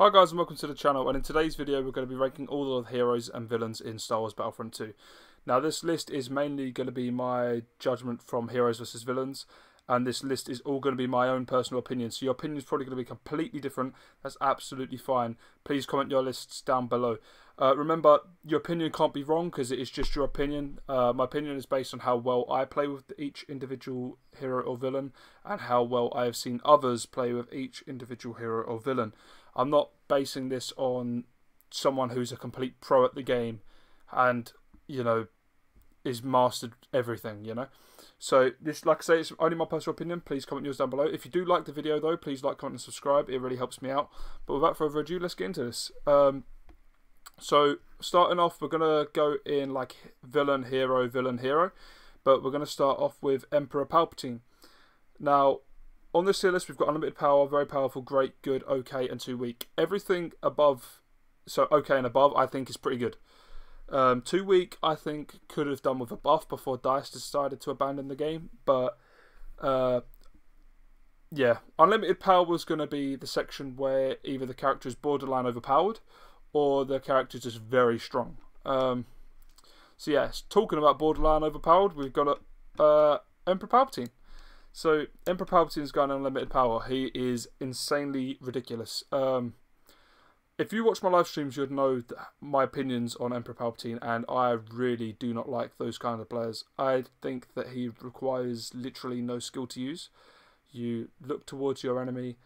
Hi guys and welcome to the channel, and in today's video we're going to be ranking all of the heroes and villains in Star Wars Battlefront 2. Now this list is mainly going to be my judgment from heroes versus villains, and this list is all going to be my own personal opinion, so your opinion is probably going to be completely different. That's absolutely fine. Please comment your lists down below. Remember, your opinion can't be wrong because it is just your opinion. My opinion is based on how well I play with each individual hero or villain and how well I have seen others play with each individual hero or villain. I'm not basing this on someone who's a complete pro at the game and, you know, is mastered everything, you know. So this, like I say, it's only my personal opinion. Please comment yours down below. If you do like the video though, please like, comment and subscribe. It really helps me out. But without further ado, let's get into this. So starting off, we're going to go in like villain, hero, but we're going to start off with Emperor Palpatine. Now, on this tier list, we've got unlimited power, very powerful, great, good, okay, and too weak. Everything above, so okay and above, I think is pretty good. Too weak, I think, could have done with a buff before DICE decided to abandon the game. But, yeah, unlimited power was going to be the section where either the character is borderline overpowered or the character is just very strong. So, yes, talking about borderline overpowered, we've got Emperor Palpatine. So, Emperor Palpatine's got unlimited power. He is insanely ridiculous. If you watch my live streams, you'd know my opinions on Emperor Palpatine, and I really do not like those kind of players. I think that he requires literally no skill to use. You look towards your enemy,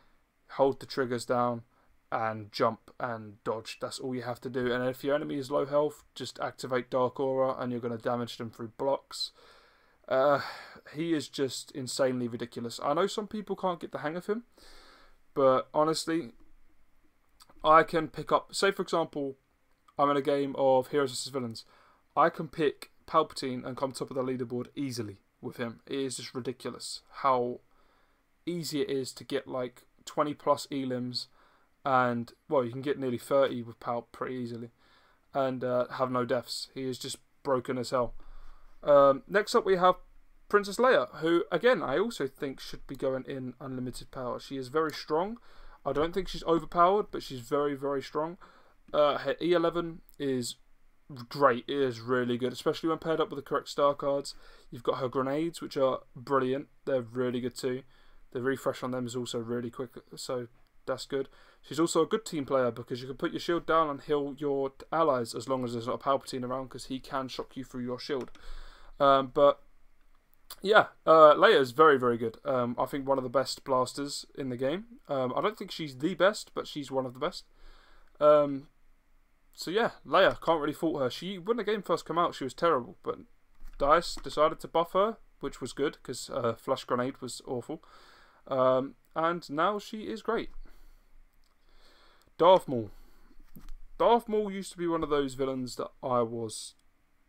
hold the triggers down, and jump and dodge. That's all you have to do. And if your enemy is low health, just activate Dark Aura, and you're going to damage them through blocks. He is just insanely ridiculous. I know some people can't get the hang of him, but honestly, I can pick up, say for example, I'm in a game of heroes versus villains. I can pick Palpatine and come top of the leaderboard easily with him. It is just ridiculous how easy it is to get like 20 plus elims, and well, you can get nearly 30 with Palp pretty easily, and have no deaths. He is just broken as hell. Next up we have Princess Leia, who again I also think should be going in unlimited power. She is very strong. I don't think she's overpowered, but she's very, very strong. Her E11 is great. It is really good, especially when paired up with the correct star cards. You've got her grenades, which are brilliant. They're really good too. The refresh on them is also really quick, so that's good. She's also a good team player because you can put your shield down and heal your allies as long as there's not a Palpatine around, because he can shock you through your shield. But yeah, Leia is very, very good. I think one of the best blasters in the game. I don't think she's the best, but she's one of the best. So yeah, Leia, can't really fault her. When the game first came out, she was terrible, but DICE decided to buff her, which was good because Flash Grenade was awful. And now she is great. Darth Maul. Darth Maul used to be one of those villains that I was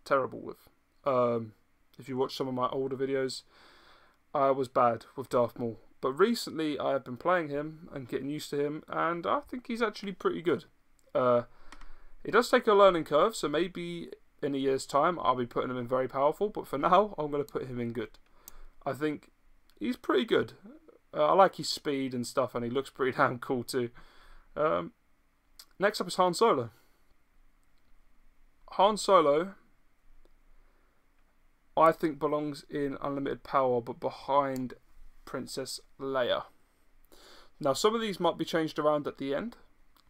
terrible with. If you watch some of my older videos, I was bad with Darth Maul. But recently I have been playing him and getting used to him, and I think he's actually pretty good. It does take a learning curve, so maybe in a year's time I'll be putting him in very powerful, but for now I'm going to put him in good. I think he's pretty good. I like his speed and stuff, and he looks pretty damn cool too. Next up is Han Solo. Han Solo, I think, belongs in unlimited power, but behind Princess Leia. Now, some of these might be changed around at the end,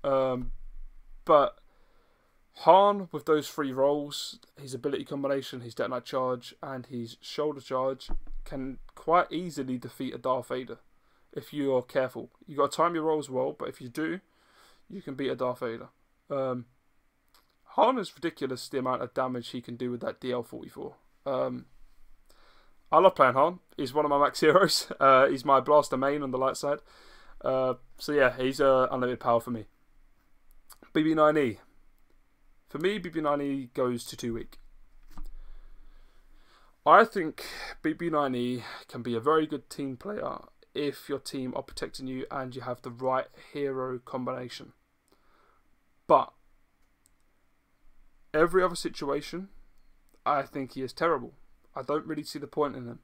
but Han, with those three roles, his ability combination, his detonite charge, and his shoulder charge, can quite easily defeat a Darth Vader if you are careful. You got to time your rolls well, but if you do, you can beat a Darth Vader. Han is ridiculous, the amount of damage he can do with that 𝗕𝗶𝘀𝘁. I love playing Han. He's one of my max heroes. He's my blaster main on the light side. So yeah, he's unlimited power for me. BB9E. For me, BB9E goes to too weak. I think BB9E can be a very good team player if your team are protecting you and you have the right hero combination. But every other situation, I think he is terrible. I don't really see the point in him.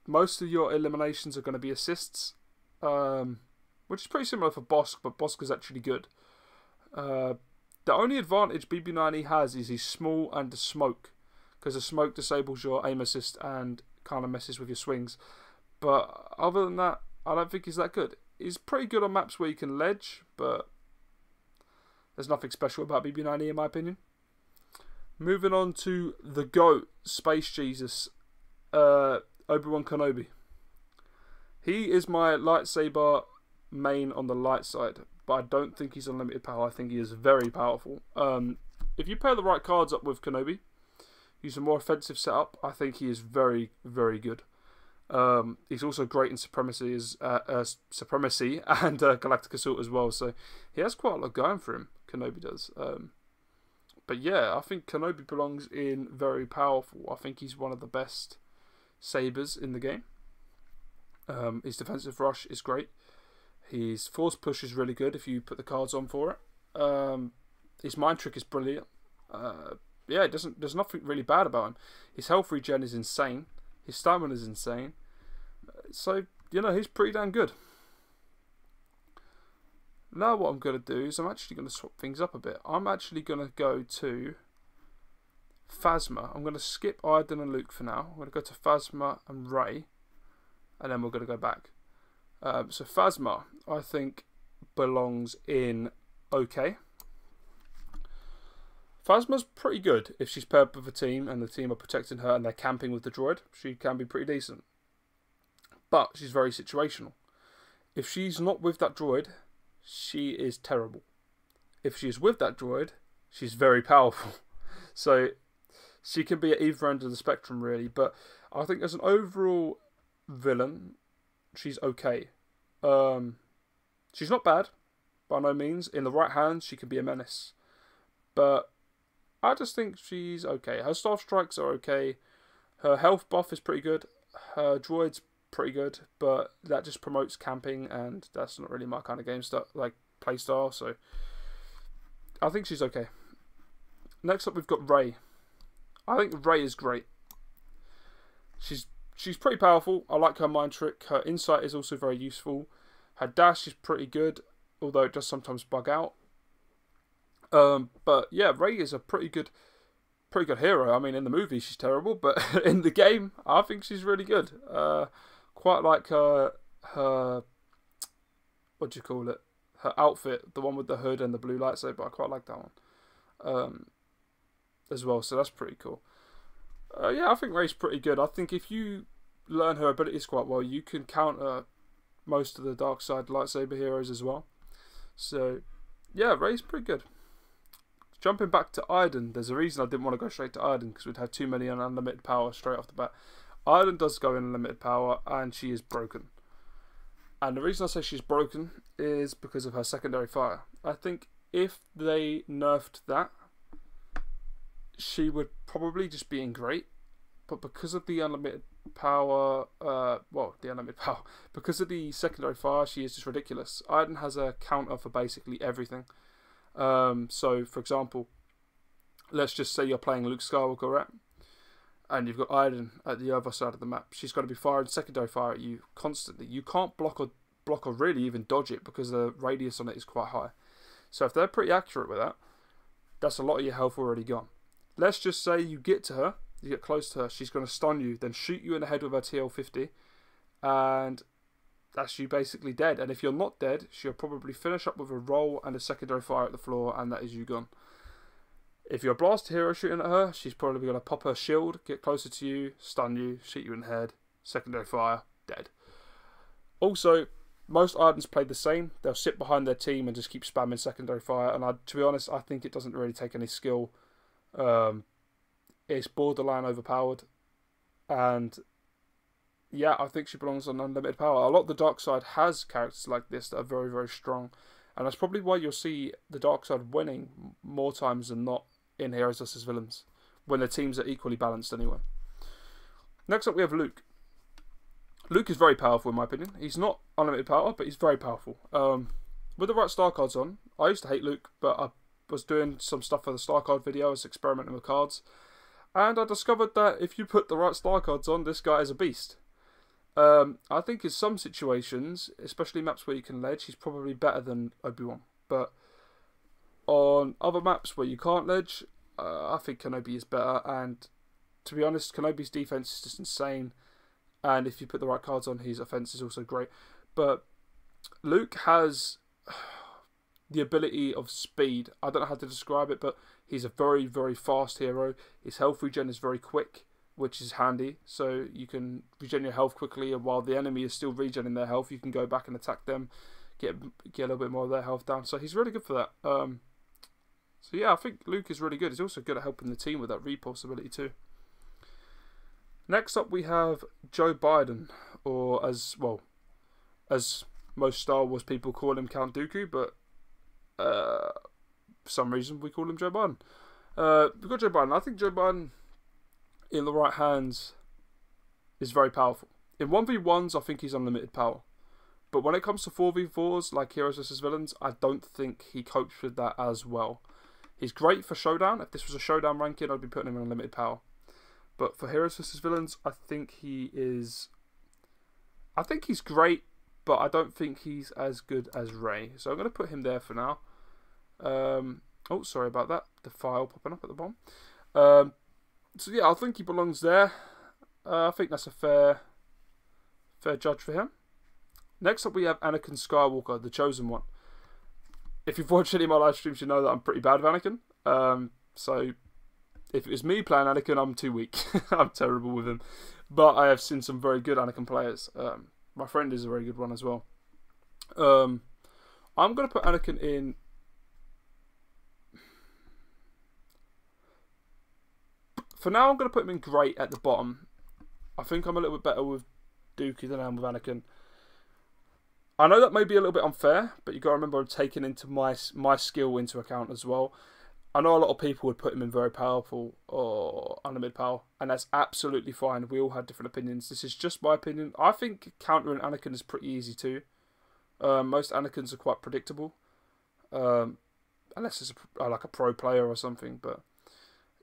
Most of your eliminations are going to be assists. which is pretty similar for Bossk, but Bossk is actually good. The only advantage BB-9E has is he's small and the smoke, because the smoke disables your aim assist and kind of messes with your swings. But other than that, I don't think he's that good. He's pretty good on maps where you can ledge, but there's nothing special about BB-9E in my opinion. Moving on to the GOAT, Space Jesus, Obi-Wan Kenobi. He is my lightsaber main on the light side, but I don't think he's unlimited power. I think he is very powerful. If you pair the right cards up with Kenobi, use a more offensive setup, I think he is very, very good. He's also great in Supremacy and Galactic Assault as well, so he has quite a lot going for him, Kenobi does. But yeah, I think Kenobi belongs in very powerful. I think he's one of the best sabers in the game. His defensive rush is great. His force push is really good if you put the cards on for it. His mind trick is brilliant. Yeah, there's nothing really bad about him. His health regen is insane. His stamina is insane. So, you know, he's pretty damn good. Now what I'm going to do is I'm actually going to swap things up a bit. I'm actually going to go to Phasma. I'm going to skip Iden and Luke for now. I'm going to go to Phasma and Rey, and then we're going to go back. So Phasma, I think, belongs in okay. Phasma's pretty good if she's paired with a team and the team are protecting her and they're camping with the droid. She can be pretty decent. But she's very situational. If she's not with that droid, she is terrible. If she's with that droid, she's very powerful. So she can be at either end of the spectrum really, but I think as an overall villain, she's okay. She's not bad, by no means. In the right hands, she can be a menace. But I just think she's okay. Her staff strikes are okay. Her health buff is pretty good. Her droid's pretty good, but that just promotes camping, and that's not really my kind of game play style. So I think she's okay. Next up, we've got Rey. I think Rey is great. She's pretty powerful. I like her mind trick. Her insight is also very useful. Her dash is pretty good, although it does sometimes bug out. But yeah, Rey is a pretty good hero. I mean, in the movie she's terrible, but in the game I think she's really good. Quite like her what do you call it? Her outfit, the one with the hood and the blue lightsaber. I quite like that one as well. So that's pretty cool. Yeah, I think Rey's pretty good. I think if you learn her abilities quite well, you can counter most of the dark side lightsaber heroes as well. So yeah, Rey's pretty good. Jumping back to Iden, there's a reason I didn't want to go straight to Iden, because we'd have too many unlimited power straight off the bat. Iden does go in unlimited power, and she is broken. And the reason I say she's broken is because of her secondary fire. I think if they nerfed that, she would probably just be in great. But because of the unlimited power, because of the secondary fire, she is just ridiculous. Iden has a counter for basically everything. So, for example, let's just say you're playing Luke Skywalker, right? And you've got Iden at the other side of the map. She's got to be firing secondary fire at you constantly. You can't block or really even dodge it because the radius on it is quite high. So if they're pretty accurate with that, that's a lot of your health already gone. Let's just say you get to her, you get close to her, she's going to stun you, then shoot you in the head with her 𝗕𝗷, and that's you basically dead. And if you're not dead, she'll probably finish up with a roll and a secondary fire at the floor, and that is you gone. If you're a blaster hero shooting at her, she's probably going to pop her shield, get closer to you, stun you, shoot you in the head, secondary fire, dead. Also, most Idens play the same. They'll sit behind their team and just keep spamming secondary fire, and to be honest, I think it doesn't really take any skill. It's borderline overpowered, and yeah, I think she belongs on unlimited power. A lot of the dark side has characters like this that are very, very strong, and that's probably why you'll see the dark side winning more times than not in Heroes vs Villains, when the teams are equally balanced anyway. Next up we have Luke. Luke is very powerful in my opinion. He's not unlimited power, but he's very powerful. With the right star cards on, I used to hate Luke, but I was doing some stuff for the star card video. I was experimenting with cards, and I discovered that if you put the right star cards on, this guy is a beast. I think in some situations, especially maps where you can ledge, he's probably better than Obi-Wan. But on other maps where you can't ledge, I think Kenobi is better. And to be honest, Kenobi's defense is just insane. And if you put the right cards on, his offense is also great. But Luke has the ability of speed. I don't know how to describe it, but he's a very, very fast hero. His health regen is very quick, which is handy. So you can regen your health quickly, and while the enemy is still regenerating their health, you can go back and attack them, get a little bit more of their health down. So he's really good for that. So yeah, I think Luke is really good. He's also good at helping the team with that repulse ability too. Next up we have 𝗕𝗲𝘀𝘁, or as most Star Wars people call him, Count Dooku, but for some reason we call him 𝗕𝗲𝘀𝘁. We've got 𝗕𝗲𝘀𝘁. I think 𝗕𝗲𝘀 in the right hands is very powerful. In 1v1s, I think he's unlimited power. But when it comes to 4v4s, like Heroes vs Villains, I don't think he copes with that as well. He's great for Showdown. If this was a Showdown ranking, I'd be putting him in unlimited power. But for Heroes vs Villains, I think he's great, but I don't think he's as good as Rey. So I'm going to put him there for now. Oh, sorry about that. The file popping up at the bottom. So yeah, I think he belongs there. I think that's a fair judge for him. Next up we have Anakin Skywalker, the Chosen One. If you've watched any of my live streams, you know that I'm pretty bad with Anakin. So if it was me playing Anakin, I'm too weak. I'm terrible with him. But I have seen some very good Anakin players. My friend is a very good one as well. I'm going to put Anakin in... For now, I'm going to put him in great at the bottom. I think I'm a little bit better with Dooku than I am with Anakin. I know that may be a little bit unfair, but you've got to remember I'm taking into my skill into account as well. I know a lot of people would put him in very powerful or unlimited power, and that's absolutely fine. We all have different opinions. This is just my opinion. I think countering Anakin is pretty easy too. Most Anakins are quite predictable, unless it's like a pro player or something. But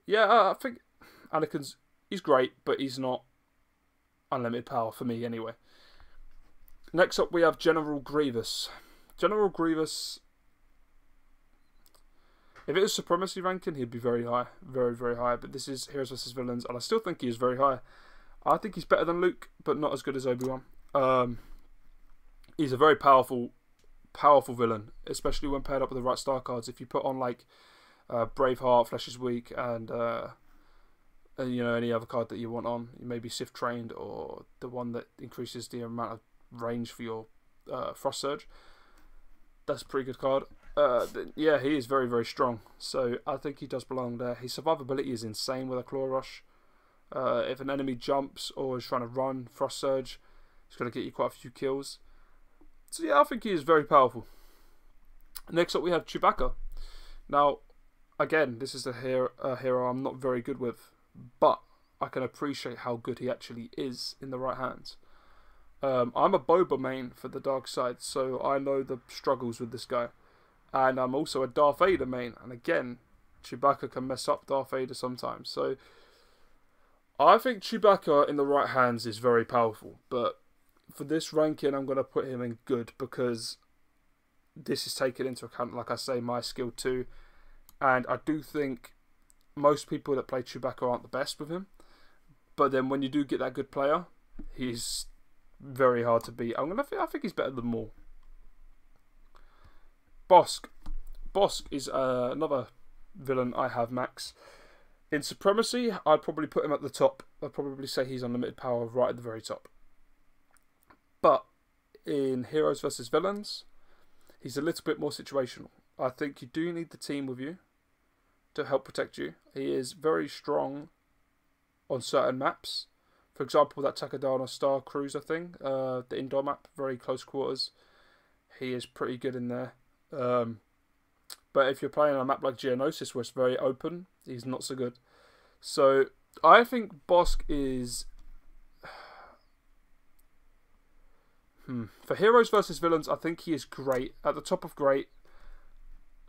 yeah, I think he's great, but he's not unlimited power for me anyway. Next up we have General Grievous. General Grievous, if it was Supremacy ranking, he'd be very high. Very, very high. But this is Heroes vs Villains, and I still think he is very high. I think he's better than Luke, but not as good as Obi-Wan. He's a very powerful villain, especially when paired up with the right star cards. If you put on like Braveheart, Flesh is Weak, and you know, any other card that you want on, maybe Sith Trained, or the one that increases the amount of range for your Frost Surge. That's a pretty good card. Yeah, he is very, very strong. So I think he does belong there. His survivability is insane with a Claw Rush. If an enemy jumps or is trying to run Frost Surge, it's going to get you quite a few kills. So yeah, I think he is very powerful. Next up we have Chewbacca. Now, again, this is a hero I'm not very good with, but I can appreciate how good he actually is in the right hands. I'm a Boba main for the dark side, so I know the struggles with this guy. And I'm also a Darth Vader main, and again, Chewbacca can mess up Darth Vader sometimes. So I think Chewbacca in the right hands is very powerful, but for this ranking I'm going to put him in good, because this is taken into account, like I say, my skill too. And I do think most people that play Chewbacca aren't the best with him, but then when you do get that good player, he's very hard to beat. I think he's better than Maul. Bossk. Bossk is another villain I have max. In Supremacy, I'd probably put him at the top. I'd probably say he's unlimited power right at the very top. But in Heroes vs Villains, he's a little bit more situational. I think you do need the team with you to help protect you. He is very strong on certain maps. For example, that Takodana Star Cruiser thing, the indoor map, very close quarters. He is pretty good in there. But if you're playing on a map like Geonosis, where it's very open, he's not so good. So I think Bossk is... For Heroes vs Villains, I think he is great. At the top of great.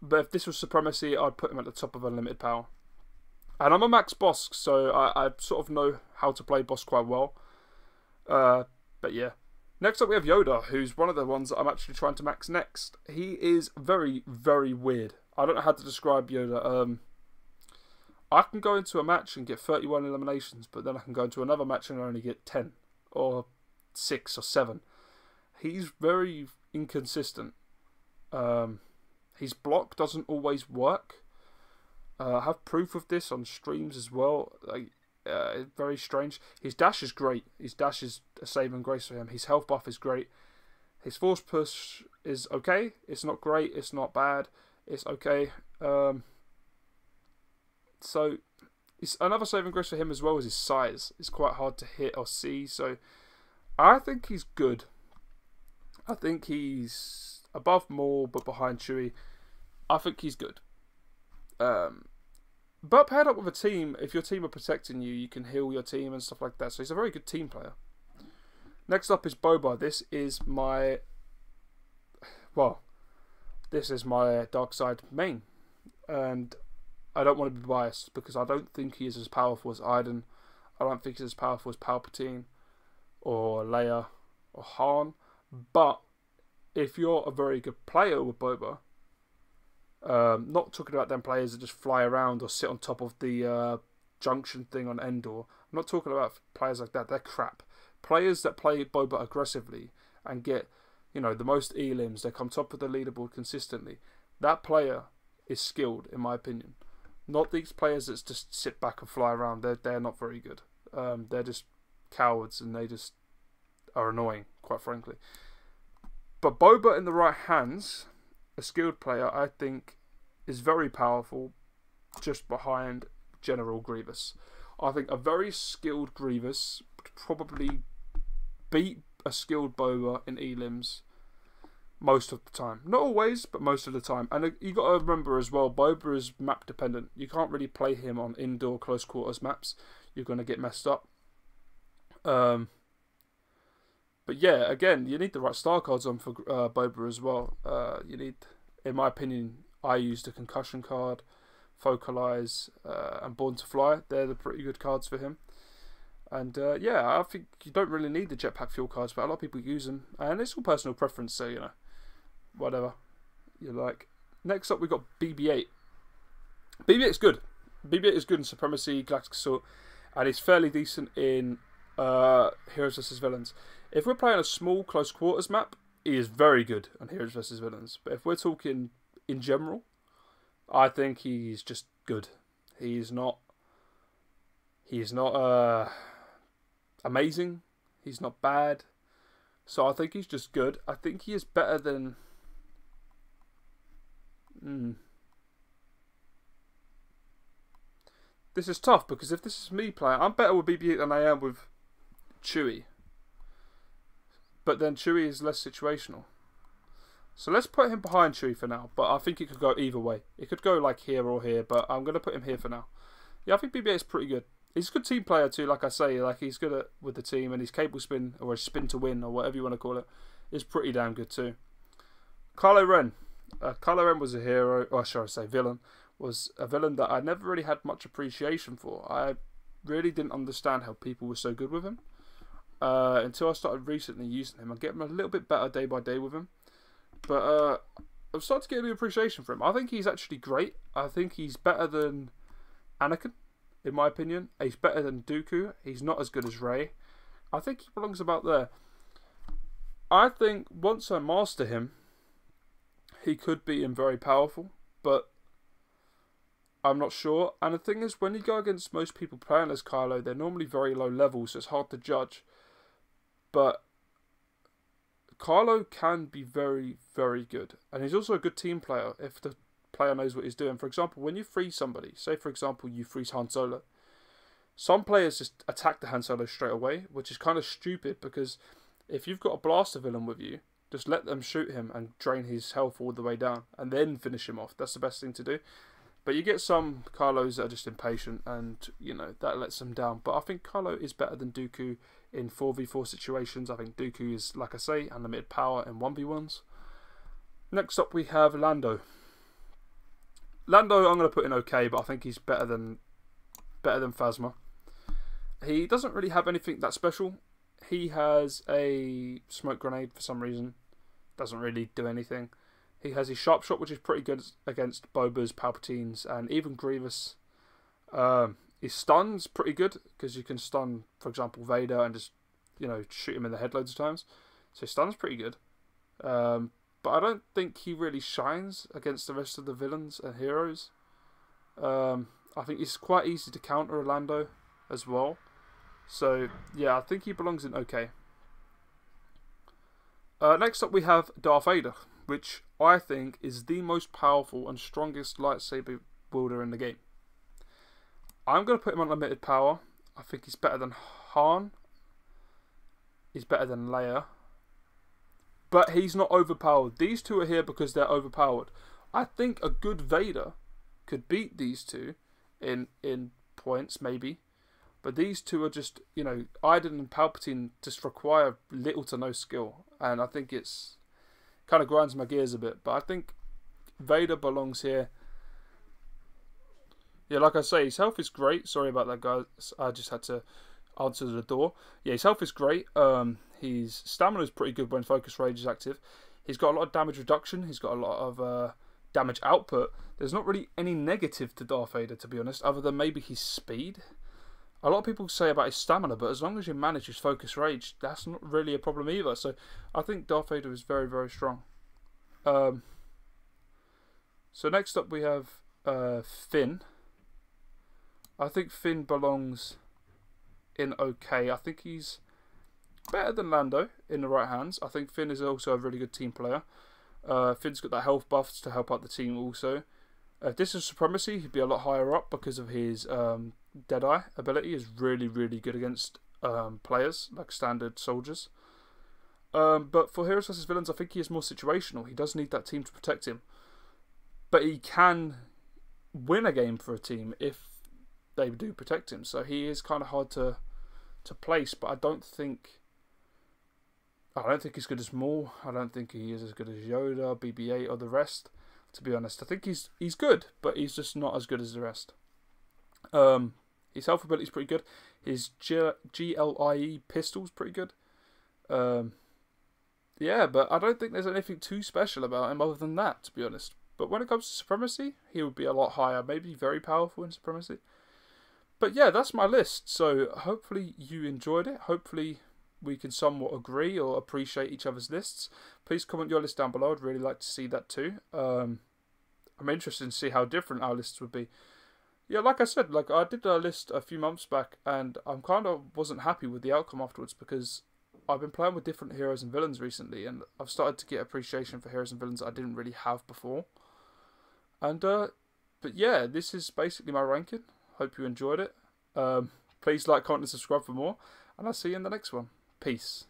But if this was Supremacy, I'd put him at the top of unlimited power. And I'm a max Bossk, so I sort of know how to play Bossk quite well. But yeah. Next up we have Yoda, who's one of the ones that I'm actually trying to max next. He is very, very weird. I don't know how to describe Yoda. I can go into a match and get 31 eliminations, but then I can go into another match and only get 10 or 6 or 7. He's very inconsistent. His block doesn't always work. I have proof of this on streams as well. Very strange. His dash is great. His dash is a saving grace for him. His health buff is great. His force push is okay. It's not great. It's not bad. It's okay. So it's another saving grace for him as well as his size. It's quite hard to hit or see. So I think he's good. I think he's above Maul but behind Chewie. I think he's good. But paired up with a team, if your team are protecting you, you can heal your team and stuff like that. So he's a very good team player. Next up is Boba. This is my dark side main. And I don't want to be biased because I don't think he is as powerful as Iden. I don't think he's as powerful as Palpatine or Leia or Han. But if you're a very good player with Boba, not talking about them players that just fly around or sit on top of the junction thing on Endor. I'm not talking about players like that. They're crap. Players that play Boba aggressively and get, the most elims, they come top of the leaderboard consistently. That player is skilled, in my opinion. Not these players that just sit back and fly around. They're not very good. They're just cowards and they just are annoying, quite frankly. But Boba in the right hands, a skilled player, I think, is very powerful, just behind General Grievous. I think a very skilled Grievous would probably beat a skilled Boba in elims most of the time. Not always, but most of the time. And you got to remember as well, Boba is map dependent. You can't really play him on indoor close quarters maps. You're going to get messed up. But yeah, again, you need the right star cards on for Boba as well. You need, in my opinion, I used a concussion card, Focalize, and Born to Fly. They're the pretty good cards for him. And yeah, I think you don't really need the jetpack fuel cards, but a lot of people use them. And it's all personal preference, so, whatever you like. Next up, we've got BB-8. BB-8 is good. BB-8 is good in Supremacy, Galactic Assault, and it's fairly decent in Heroes vs. Villains. If we're playing a small close quarters map, he is very good on Heroes vs. Villains. But if we're talking in general, I think he's just good. He's not amazing. He's not bad. So I think he's just good. I think he is better than... This is tough because if this is me playing, I'm better with BB-8 than I am with Chewie. But then Chewie is less situational. So let's put him behind Chewie for now. But I think it could go either way. It could go like here or here, but I'm going to put him here for now. Yeah, I think BB-8 is pretty good. He's a good team player too, like I say. Like he's good with the team, and his cable spin, or his spin to win, or whatever you want to call it, is pretty damn good too. Kylo Ren. Kylo Ren was a hero, or should I say villain. Was a villain that I never really had much appreciation for. I really didn't understand how people were so good with him. Until I started recently using him. I'm getting a little bit better day by day with him. But I'm starting to get a bit of appreciation for him. I think he's actually great. I think he's better than Anakin, in my opinion. He's better than Dooku. He's not as good as Rey. I think he belongs about there. I think once I master him, he could be very powerful. But I'm not sure. And the thing is, when you go against most people playing as Kylo, they're normally very low level, so it's hard to judge. But Kylo can be very, very good. And he's also a good team player if the player knows what he's doing. For example, when you freeze somebody, say for example you freeze Han Solo, some players just attack the Han Solo straight away, which is kind of stupid because if you've got a blaster villain with you, just let them shoot him and drain his health all the way down and then finish him off. That's the best thing to do. But you get some Kylos that are just impatient and, that lets them down. But I think Kylo is better than Dooku in 4v4 situations. I think Dooku is, like I say, unlimited power in 1v1s. Next up we have Lando. Lando I'm going to put in okay, but I think he's better than Phasma. He doesn't really have anything that special. he has a smoke grenade for some reason. Doesn't really do anything. He has his sharp shot, which is pretty good against Boba's, Palpatine's, and even Grievous. His stun's pretty good, because you can stun, for example, Vader and just, you know, shoot him in the head loads of times. So his stun's pretty good. But I don't think he really shines against the rest of the villains and heroes. I think it's quite easy to counter Lando as well. So, yeah, I think he belongs in okay. Next up we have Darth Vader, which I think is the most powerful and strongest lightsaber wielder in the game. I'm going to put him on limited power. I think he's better than Han. He's better than Leia. But he's not overpowered. These two are here because they're overpowered. I think a good Vader could beat these two in points, maybe. But these two are just, you know, Iden and Palpatine just require little to no skill. And I think it's kind of grinds my gears a bit. But I think Vader belongs here. Yeah, like I say, his health is great. Sorry about that, guys. I just had to answer the door. Yeah, his health is great. His stamina is pretty good when Focus Rage is active. He's got a lot of damage reduction. He's got a lot of damage output. There's not really any negative to Darth Vader, to be honest, other than maybe his speed. A lot of people say about his stamina, but as long as you manage his Focus Rage, that's not really a problem either. So I think Darth Vader is very, very strong. So next up we have Finn. I think Finn belongs in okay. I think he's better than Lando in the right hands. I think Finn is also a really good team player. Finn's got that health buffs to help out the team also. If this is Supremacy, he'd be a lot higher up because of his Deadeye ability is really, really good against players, like standard soldiers. But for Heroes vs Villains, I think he is more situational. He does need that team to protect him. But he can win a game for a team if they do protect him. So he is kind of hard to place, but I don't think he's good as Maul. I don't think he is as good as Yoda, BB-8 or the rest, to be honest. I think he's good, but he's just not as good as the rest. His health ability is pretty good. His 𝗕𝗲𝘀𝘁 pistol's pretty good. Yeah, but I don't think there's anything too special about him other than that, to be honest. But when it comes to Supremacy, he would be a lot higher. Maybe very powerful in Supremacy. But yeah, that's my list. So hopefully you enjoyed it. Hopefully we can somewhat agree or appreciate each other's lists. Please comment your list down below. I'd really like to see that too. I'm interested to see how different our lists would be. Yeah, like I said, like I did a list a few months back and I kind of wasn't happy with the outcome afterwards because I've been playing with different heroes and villains recently and I've started to get appreciation for heroes and villains I didn't really have before. And but yeah, this is basically my ranking. Hope you enjoyed it. Please like, comment and subscribe for more and I'll see you in the next one. Peace.